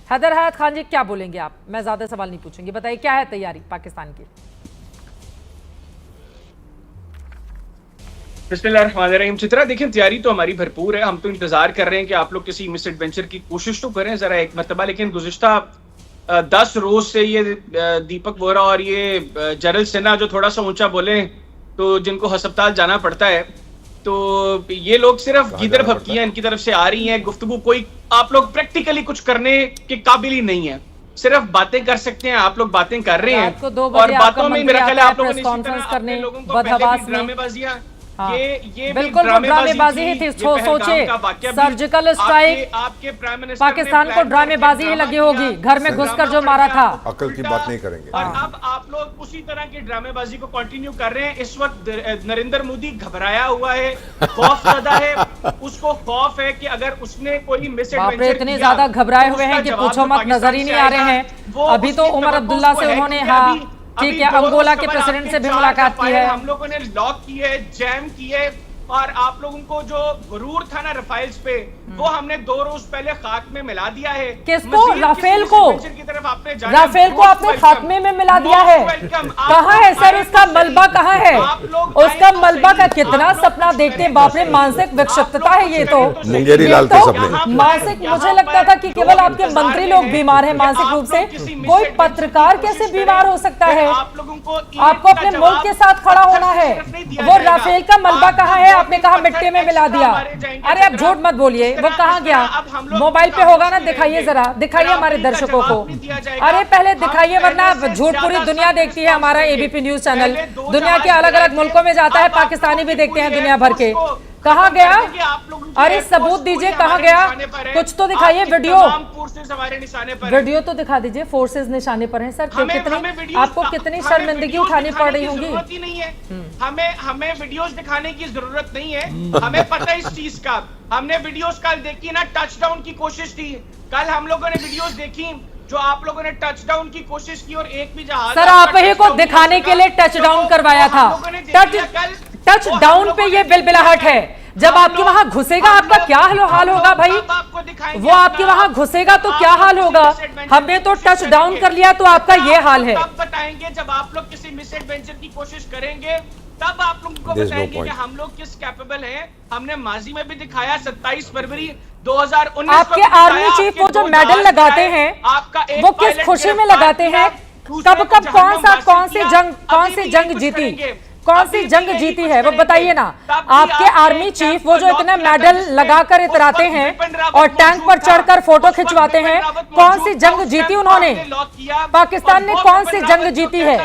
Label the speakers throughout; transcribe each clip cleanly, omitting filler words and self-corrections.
Speaker 1: हैदर हयात खान जी क्या बोलेंगे आप? मैं ज्यादा सवाल नहीं पूछूंगी, बताइए क्या है तैयारी पाकिस्तान की?
Speaker 2: बिस्मिल्लाहिर्रहमानिर्रहीम। चित्रा, देखिए तैयारी तो हमारी भरपूर है। हम तो इंतजार कर रहे हैं कि आप लोग किसी मिस एडवेंचर की कोशिश तो करें जरा एक मरतबा। लेकिन गुज़िश्ता 10 रोज से ये दीपक वोरा और ये जनरल सिन्हा जो थोड़ा सा ऊंचा बोले, तो जिनको हस्पताल जाना पड़ता है, तो ये लोग सिर्फ गीदर भपकियां इनकी तरफ से आ रही हैं। गुफ्तगू कोई आप लोग प्रैक्टिकली कुछ करने के काबिल ही नहीं है, सिर्फ बातें कर सकते हैं। आप लोग बातें कर रहे हैं और बातों में मेरा ख्याल है आप लोगों ने इसी तरह अपने लोगों को पहले भी ड्रामेबाजियां,
Speaker 1: हाँ,
Speaker 2: ये
Speaker 1: बिल्कुल ड्रामेबाजी ही थी। सोचिए, सर्जिकल स्ट्राइक,
Speaker 2: आपके प्राइम मिनिस्टर
Speaker 1: पाकिस्तान को ड्रामेबाजी ही लगी होगी, घर में घुसकर जो मारा था।
Speaker 3: अकल की बात नहीं करेंगे।
Speaker 2: और अब आप लोग उसी तरह की ड्रामेबाजी को कंटिन्यू कर रहे हैं। इस वक्त नरेंद्र मोदी घबराया हुआ है, खौफजदा है। उसको खौफ है कि अगर उसने कोई मिसएडवेंचर
Speaker 1: इतने ज्यादा घबराए हुए हैं कि पूछो मत, नजर ही नहीं आ रहे हैं। अभी तो उमर अब्दुल्ला से उन्होंने, हाँ ठीक है, अंगोला के प्रेसिडेंट से भी मुलाकात की है।
Speaker 2: हम लोगों ने लॉक की है, जैम की है। और आप लोगों को जो गुरूर था ना राफेल्स पे, वो हमने 2 रोज पहले खाक में मिला दिया है।
Speaker 1: किसको? राफेल को? राफेल को आपने खात्मे में मिला दिया है? कहाँ है सर उसका मलबा, कहाँ है उसका मलबा? का कितना सपना देखते हैं, बाप रे, मानसिक विक्षिप्तता है ये तो। मानसिक, मुझे लगता था कि केवल आपके मंत्री लोग बीमार हैं मानसिक रूप से, कोई पत्रकार कैसे बीमार हो सकता है? आपको अपने मुल्क के साथ खड़ा होना है। वो राफेल का मलबा कहाँ है? आपने कहा मिट्टी में मिला दिया। अरे आप झूठ मत बोलिए, वो कहाँ गया? मोबाइल पे होगा ना, दिखाइए जरा, दिखाइए हमारे दर्शकों को। अरे पहले दिखाइए, वरना झूठ पूरी दुनिया देखती है। हमारा एबीपी न्यूज चैनल दुनिया के अलग अलग मुल्कों में जाता है, पाकिस्तानी भी देखते हैं दुनिया भर के। कहाँ गया? अरे सबूत दीजिए, कहाँ गया? कुछ तो दिखाइए, वीडियो तो दिखा दीजिए। फोर्सेस निशाने पर हैं सर। कितनी आपको कितनी शर्मिंदगी उठानी पड़ रही होगी।
Speaker 2: हमें वीडियोस दिखाने की जरूरत नहीं है, हमें पता है इस चीज का। हमने वीडियोस कल देखी ना, टचडाउन की कोशिश थी। कल हम लोगों ने वीडियोस देखी जो आप लोगों ने टचडाउन की कोशिश की और एक भी जहाज
Speaker 1: सर आप ही को दिखाने के लिए टचडाउन करवाया था। टच डाउन पे ये बिलबिलाहट है। जब आपके वहां घुसेगा आपका क्या हाल होगा भाई? वो आपके वहां घुसेगा तो क्या हाल होगा? हमने तो टच डाउन कर लिया तो आपका ये हाल है।
Speaker 2: तब बताएंगे जब आप लोग किसी मिस एडवेंचर की कोशिश करेंगे, तब आप लोगों को बताएंगे कि हम लोग किस कैपेबल हैं। हमने माजी में भी दिखाया, 27 फरवरी 2019
Speaker 1: आपके आर्मी चीफ वो जो मेडल लगाते हैं, वो किस खुशी में लगाते हैं? कब कौन सी जंग जीती, कौन सी जंग जीती है वो बताइए ना। आपके आर्मी चीफ वो जो इतने मेडल लगाकर इतराते हैं और टैंक पर चढ़कर फोटो खिंचवाते हैं, कौन सी जंग जीती उन्होंने? पाकिस्तान ने कौन सी जंग जीती है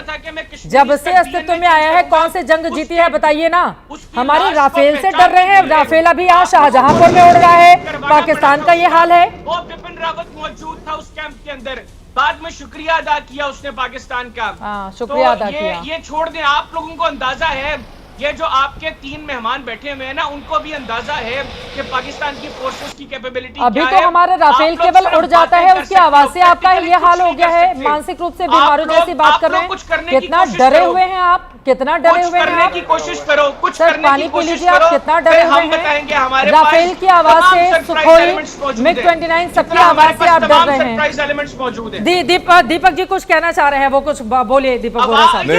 Speaker 1: जब से अस्तित्व में आया है? कौन सी जंग जीती है बताइए ना। हमारे राफेल से डर रहे हैं। राफेल अभी यहाँ शाहजहांपुर में उड़ रहा है। पाकिस्तान का ये हाल है।
Speaker 2: वो बिपिन रावत मौजूद था उस कैंप के अंदर, बाद में शुक्रिया अदा किया उसने पाकिस्तान का।
Speaker 1: शुक्रिया अदा किया।
Speaker 2: ये छोड़ दें, आप लोगों को अंदाजा है, ये जो आपके 3 मेहमान बैठे हुए हैं ना, उनको भी अंदाजा है कि पाकिस्तान की फोर्सेस की कैपेबिलिटी
Speaker 1: अभी तो हमारा राफेल केवल उड़ जाता है, उसकी आवाज से आपका ये हाल हो गया है। मानसिक रूप से बीमारों जैसी बात कर रहे हैं। कितना डरे हुए हैं आप, कितना डरे हुए हैं आप?
Speaker 2: की कोशिश करो, कुछ
Speaker 1: सर पानी पी लीजिए, आप कितना डरे हुए हैं। राफेल की आवाज से, सुखोई, मिग 29 सबकी आवाज से आप डर रहे हैं। दीपक जी कुछ कहना चाह रहे हैं, वो कुछ बोलिए दीपक वोरा साहब।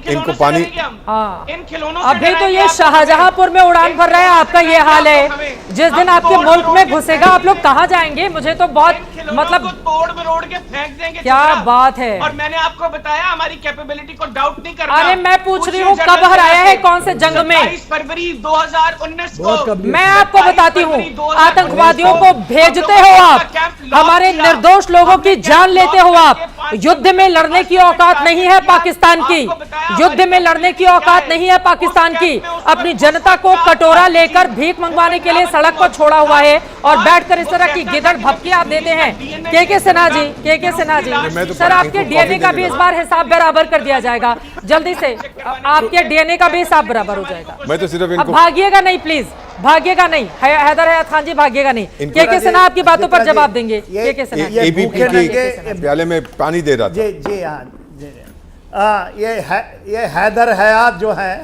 Speaker 2: इनको पानी,
Speaker 1: इन खिलौनों अभी तो ये शाहजहांपुर में उड़ान भर रहा है, आपका ये हाल है। जिस दिन आपके मुल्क में घुसेगा आप लोग कहाँ जाएंगे? मुझे तो बहुत मतलब
Speaker 2: तोड़ मरोड़ के फेंक देंगे।
Speaker 1: क्या बात है।
Speaker 2: और मैंने आपको बताया हमारी कैपेबिलिटी को डाउट नहीं करना।
Speaker 1: अरे मैं पूछ रही हूँ कब हराया है, कौन से जंग में?
Speaker 2: 27 फरवरी 2019 को।
Speaker 1: मैं आपको बताती हूँ, आतंकवादियों को भेजते हो आप, हमारे निर्दोष लोगों की जान लेते हो आप। युद्ध में लड़ने की औकात नहीं है पाकिस्तान की, युद्ध में लड़ने की औकात नहीं है पाकिस्तान की। अपनी जनता को कटोरा लेकर भीख मंगवाने के लिए सड़क पर छोड़ा हुआ है और बैठकर इस तरह की गिदड़ भपकी आप देते हैं। के सिन्हा जी, सर आपके डीएनए का भी इस बार हिसाब बराबर कर दिया जाएगा जल्दी से। आपके डीएनए का भी हिसाब बराबर हो जाएगा।
Speaker 3: मैं तो सिर्फ
Speaker 1: अब भागिएगा नहीं, प्लीज भागिएगा नहीं। हैदर हयात खान जी भागिएगा नहीं। के सिन्हा आपकी बातों पर जवाब देंगे। के सिन्हा
Speaker 3: प्याले में पानी दे रहा था।
Speaker 4: जी हाँ, ये हैदर हयात जो है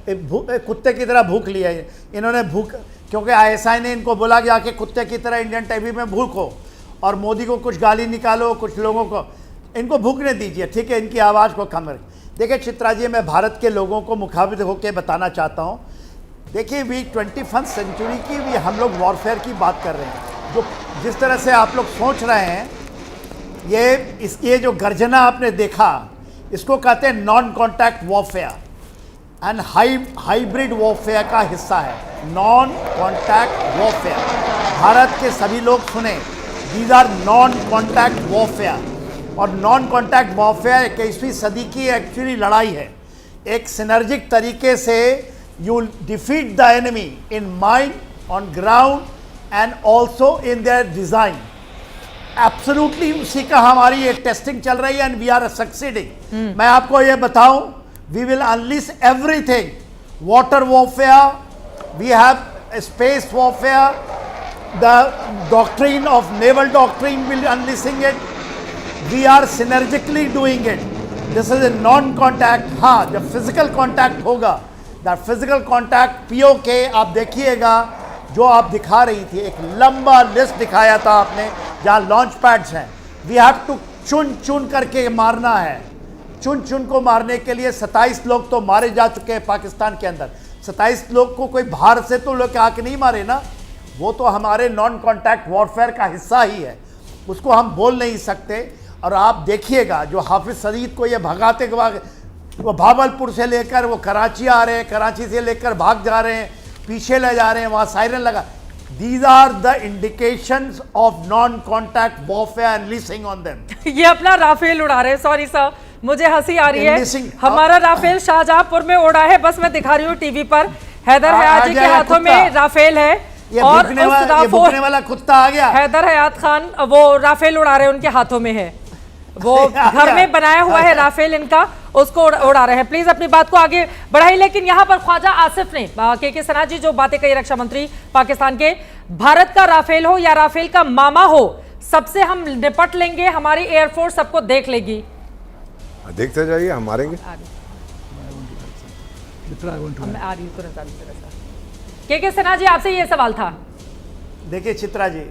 Speaker 4: कुत्ते की तरह भूख लिया है इन्होंने। भूख क्योंकि आईएसआई ने इनको बोला गया कि कुत्ते की तरह इंडियन टीवी में भूखो, और मोदी को कुछ गाली निकालो, कुछ लोगों को, इनको भूखने दीजिए, ठीक है, इनकी आवाज़ को कम रखें। देखिए चित्रा जी, मैं भारत के लोगों को मुखातिब होकर बताना चाहता हूँ, देखिए भी 21st सेंचुरी की भी हम लोग वॉरफेयर की बात कर रहे हैं। जो जिस तरह से आप लोग सोच रहे हैं, ये जो गर्जना आपने देखा, इसको कहते हैं non contact warfare and hybrid warfare का हिस्सा है। नॉन कॉन्टैक्ट वॉरफेयर, भारत के सभी लोग सुने, these are non contact warfare. और नॉन कॉन्टैक्ट वॉरफेयर 21वीं सदी की एक्चुअली लड़ाई है। एक सिनर्जिक तरीके से you defeat the enemy in mind, on ground and also in their design. Absolutely उसी का हमारी एक टेस्टिंग चल रही है एंड वी आर सक्सीडिंग। मैं आपको ये बताऊं, we will unleash everything, water warfare, we have space warfare, the doctrine of naval doctrine will unleashing it, we are synergically doing it. This is a non contact. हाँ, जब physical contact होगा, that physical contact PoK आप देखिएगा, जो आप दिखा रही थी, एक लंबा लिस्ट दिखाया था आपने जहाँ लॉन्च पैड्स हैं। वी हैव टू चुन चुन करके मारना है। चुन चुन को मारने के लिए 27 लोग तो मारे जा चुके हैं पाकिस्तान के अंदर। 27 लोग को कोई बाहर से तो लोग आके नहीं मारे ना, वो तो हमारे नॉन कॉन्टैक्ट वॉरफेयर का हिस्सा ही है, उसको हम बोल नहीं सकते। और आप देखिएगा जो हाफिज सईद को ये भगाते, वो भावलपुर से लेकर वो कराची आ रहे हैं, कराची से लेकर भाग जा रहे हैं, पीछे ले जा रहे हैं, वहाँ सायरन लगा। These are the indications of non-contact warfare and leasing on them.
Speaker 1: ये अपना राफेल उड़ा रहे हैं, सॉरी सर, मुझे हंसी आ रही है। हमारा राफेल शाहजहांपुर में उड़ा है, बस मैं दिखा रही हूँ टीवी पर। हैदर हयात जी के हाथों में राफेल है और
Speaker 4: भुगने वाला कुत्ता आ गया।
Speaker 1: हैदर हयात खान वो राफेल उड़ा रहे हैं, उनके हाथों में है, वो घर में बनाया हुआ है राफेल इनका, उसको उड़ा रहे हैं। प्लीज अपनी बात को आगे बढ़ाइए। लेकिन यहाँ पर ख्वाजा आसिफ ने के सना जी जो बातें कही रक्षा मंत्री पाकिस्तान के, भारत का राफेल हो या राफेल का मामा हो, सबसे हम निपट लेंगे, हमारी एयरफोर्स सबको देख लेगी।
Speaker 3: देखते जाइए, हम मारेंगे।
Speaker 1: के सना जी, आपसे ये सवाल था।
Speaker 4: देखिए चित्रा जी,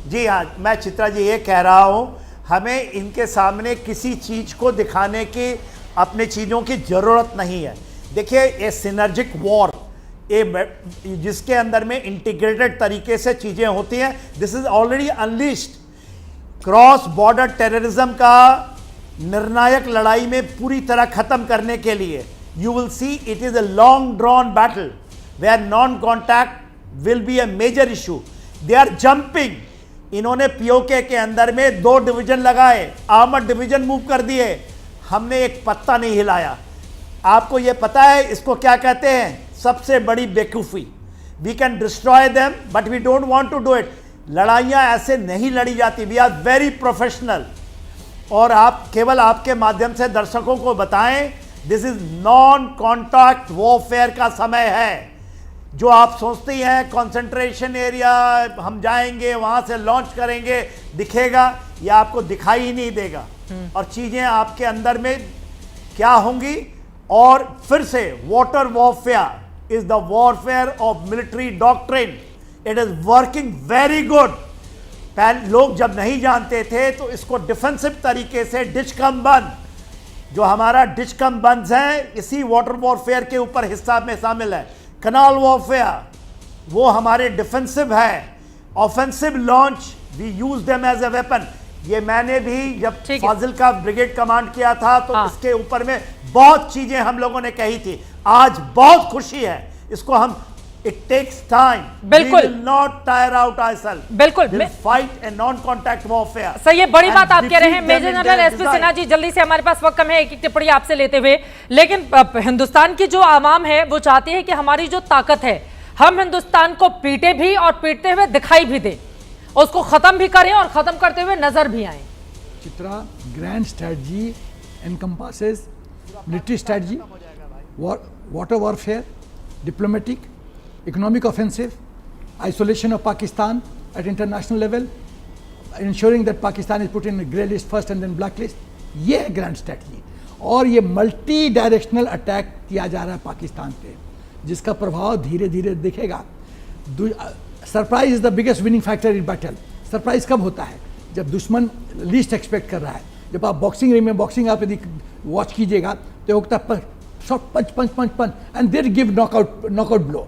Speaker 4: जी हाँ, मैं चित्रा जी ये कह रहा हूँ, हमें इनके सामने किसी चीज़ को दिखाने की, अपने चीज़ों की ज़रूरत नहीं है। देखिए ये सिनर्जिक वॉर, ये जिसके अंदर में इंटीग्रेटेड तरीके से चीज़ें होती हैं, this is already unleashed. Cross border terrorism का निर्णायक लड़ाई में पूरी तरह ख़त्म करने के लिए you will see it is a long drawn battle where non contact will be a major issue. They are jumping. इन्होंने पीओके के अंदर में 2 डिवीजन लगाए, आर्मर्ड डिवीजन मूव कर दिए, हमने एक पत्ता नहीं हिलाया। आपको यह पता है इसको क्या कहते हैं? सबसे बड़ी बेवकूफ़ी। We can destroy them but we don't want to do it. लड़ाइयाँ ऐसे नहीं लड़ी जाती, वी आर वेरी प्रोफेशनल। और आप केवल आपके माध्यम से दर्शकों को बताएं, this is non contact warfare का समय है। जो आप सोचती हैं कंसंट्रेशन एरिया हम जाएंगे वहां से लॉन्च करेंगे दिखेगा, या आपको दिखाई ही नहीं देगा, और चीजें आपके अंदर में क्या होंगी। और फिर से water warfare is the warfare of military doctrine. It is working very good. पहले लोग जब नहीं जानते थे तो इसको डिफेंसिव तरीके से डिच कम बंद, जो हमारा डिच कम बंद है, इसी वाटर वॉरफेयर के ऊपर हिस्सा में शामिल है। कनाल वॉरफेयर वो हमारे डिफेंसिव है। Offensive launch we use them as a weapon. ये मैंने भी जब फाजिल का ब्रिगेड कमांड किया था तो इसके ऊपर में बहुत चीजें हम लोगों ने कही थी। आज बहुत खुशी है, इसको हम इट टेक्स टाइम,
Speaker 1: बिल्कुल
Speaker 4: नॉट टायर आउट आवरसेल्फ,
Speaker 1: बिल्कुल
Speaker 4: फाइट ए नॉन कॉन्टैक्ट वॉरफेयर।
Speaker 1: सर ये बड़ी बात आप कह रहे हैं major general SP Sinha ji, जल्दी से हमारे पास वक्त कम है, एक टिप्पणी आपसे लेते हुए। लेकिन हिंदुस्तान की जो आवाम है वो चाहती है कि हमारी जो ताकत है, हम हिंदुस्तान को पीटे भी और पीटते हुए दिखाई भी दे, उसको खत्म भी करें और खत्म करते हुए नजर भी आए।
Speaker 5: Chitra, grand strategy encompasses military strategy, water warfare, diplomatic, economic offensive, isolation of Pakistan at international level, ensuring that Pakistan is put in a grey list first and then black list. ये है ग्रैंड स्ट्रेटजी। और ये multi directional attack किया जा रहा है पाकिस्तान पे, जिसका प्रभाव धीरे धीरे दिखेगा। Surprise is the biggest winning factor in battle. Surprise कब होता है? जब दुश्मन लीस्ट एक्सपेक्ट कर रहा है। जब आप बॉक्सिंग रिंग में बॉक्सिंग आप यदि वॉच कीजिएगा तो होता है shot punch punch punch punch and there give knockout blow.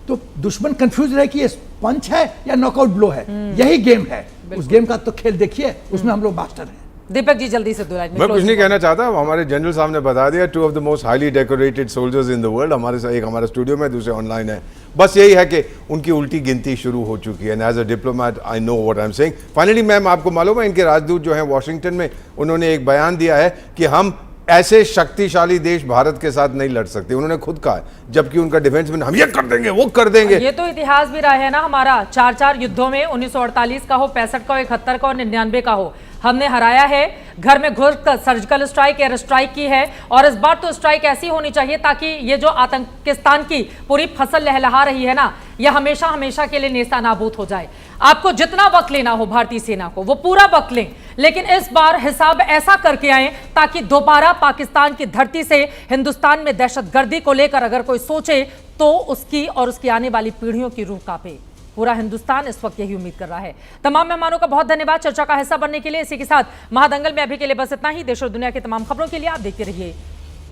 Speaker 5: तो दुश्मन कंफ्यूज रहे कि ये पंच है या नॉकआउट ब्लो है। यही गेम है। उस गेम का तो खेल देखिए, उसमें हम लोग मास्टर हैं।
Speaker 1: दीपक जी जल्दी से दो लाइन में
Speaker 3: मैं कुछ
Speaker 1: closing
Speaker 3: नहीं कहना चाहता, हमारे जनरल साहब ने बता दिया, 2 of the most highly decorated soldiers in the world हमारे साथ, एक हमारे स्टूडियो में, दूसरे ऑनलाइन है। बस यही है कि उनकी उल्टी गिनती शुरू हो चुकी है। And as a diplomat I know what I am saying. Finally ma'am, आपको मालूम है इनके राजदूत जो हैं वॉशिंगटन में, उन्होंने एक बयान दिया है कि हम ऐसे शक्तिशाली देश भारत के साथ नहीं लड़ सकते। उन्होंने खुद कहा है, जबकि उनका डिफेंस में हम ये कर देंगे वो कर देंगे।
Speaker 1: ये तो इतिहास भी रहा है ना हमारा, 4 युद्धों में, 1948 का हो, 65 का हो, 71 का हो, 99 का हो, हमने हराया है। घर में घुस कर सर्जिकल स्ट्राइक, एयर स्ट्राइक की है। और इस बार तो स्ट्राइक ऐसी होनी चाहिए ताकि ये जो आतंकिस्तान की पूरी फसल लहलहा रही है ना, यह हमेशा हमेशा के लिए नेस्तानाबूद हो जाए। आपको जितना वक्त लेना हो भारतीय सेना को, वो पूरा वक्त लें, लेकिन इस बार हिसाब ऐसा करके आए ताकि दोबारा पाकिस्तान की धरती से हिंदुस्तान में दहशतगर्दी को लेकर अगर कोई सोचे तो उसकी और उसकी आने वाली पीढ़ियों की रूह कांपे। पूरा हिंदुस्तान इस वक्त यही उम्मीद कर रहा है। तमाम मेहमानों का बहुत धन्यवाद चर्चा का हिस्सा बनने के लिए। इसी के साथ महादंगल में अभी के लिए बस इतना ही। देश और दुनिया की तमाम खबरों के लिए आप देखते रहिए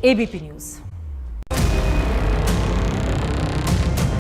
Speaker 1: एबीपी न्यूज।